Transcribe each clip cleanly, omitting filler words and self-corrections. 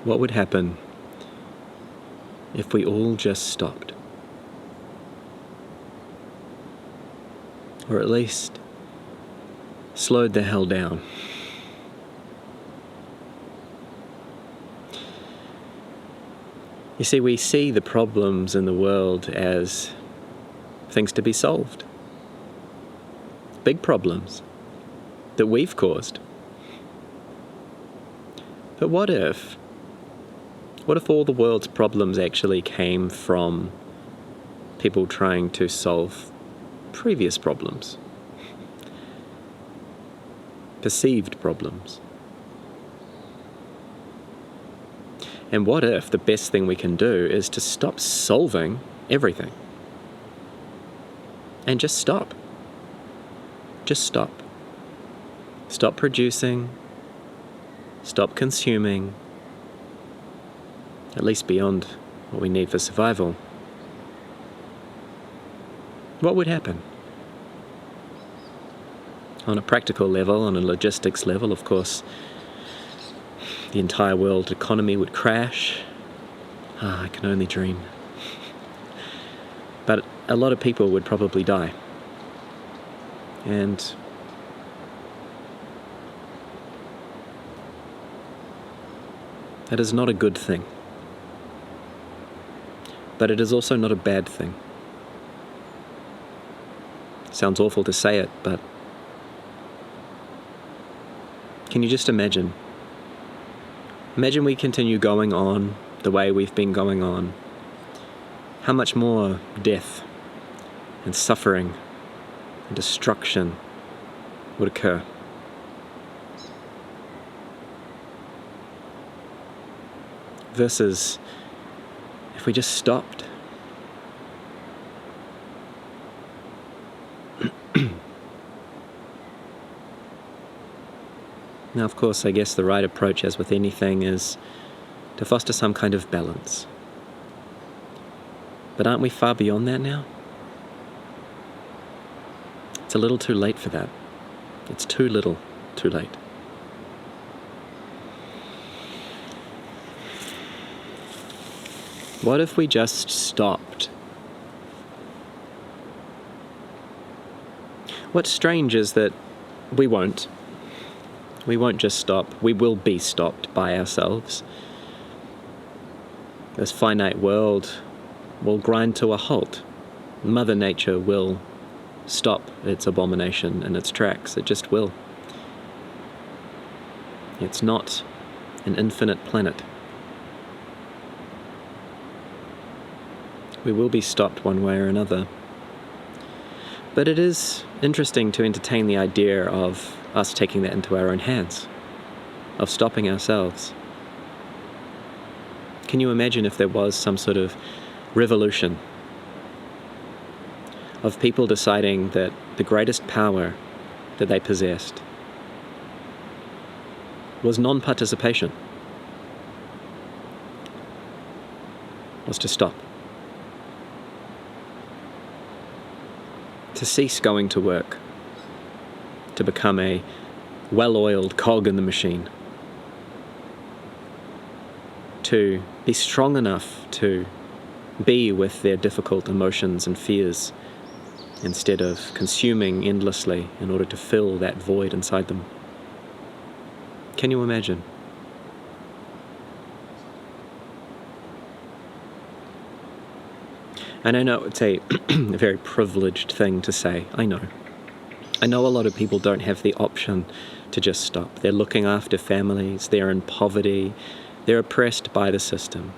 What would happen if we all just stopped? Or at least slowed the hell down. You see, we see the problems in the world as things to be solved. Big problems that we've caused. But what if all the world's problems actually came from people trying to solve previous problems? Perceived problems. And what if the best thing we can do is to stop solving everything? And just stop. Just stop. Stop producing. Stop consuming. At least beyond what we need for survival. What would happen? On a practical level, on a logistics level, of course, the entire world economy would crash. I can only dream. But a lot of people would probably die. And that is not a good thing. But it is also not a bad thing. Sounds awful to say it, but can you just imagine? Imagine we continue going on the way we've been going on. How much more death and suffering and destruction would occur? Versus if we just stopped. Now, of course, I guess the right approach, as with anything, is to foster some kind of balance. But aren't we far beyond that now? It's a little too late for that. It's too little, too late. What if we just stopped? What's strange is that we won't. We won't just stop. We will be stopped by ourselves. This finite world will grind to a halt. Mother Nature will stop its abomination in its tracks. It just will. It's not an infinite planet. We will be stopped one way or another. But it is interesting to entertain the idea of us taking that into our own hands, of stopping ourselves. Can you imagine if there was some sort of revolution of people deciding that the greatest power that they possessed was non-participation, was to stop, to cease going to work, to become a well-oiled cog in the machine, to be strong enough to be with their difficult emotions and fears instead of consuming endlessly in order to fill that void inside them. Can you imagine? And I know it's a very privileged thing to say, I know. I know a lot of people don't have the option to just stop. They're looking after families, they're in poverty, they're oppressed by the system.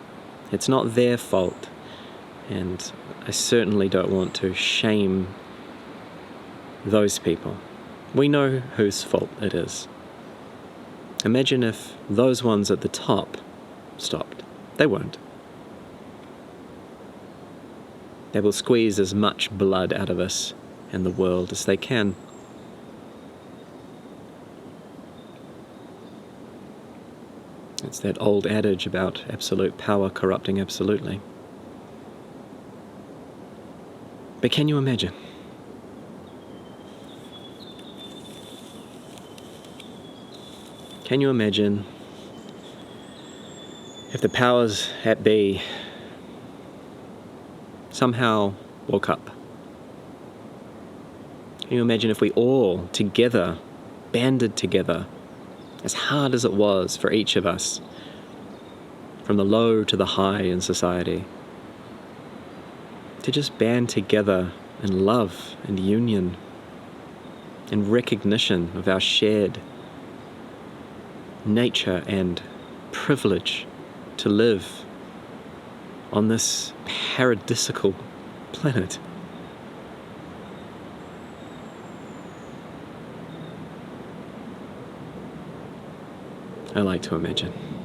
It's not their fault, and I certainly don't want to shame those people. We know whose fault it is. Imagine if those ones at the top stopped. They won't. They will squeeze as much blood out of us and the world as they can. It's that old adage about absolute power corrupting absolutely. But can you imagine? Can you imagine If the powers that be somehow woke up, can you imagine if we all together, banded together, as hard as it was for each of us, from the low to the high in society, to just band together in love and union, in recognition of our shared nature and privilege to live on this paradisical planet. I like to imagine.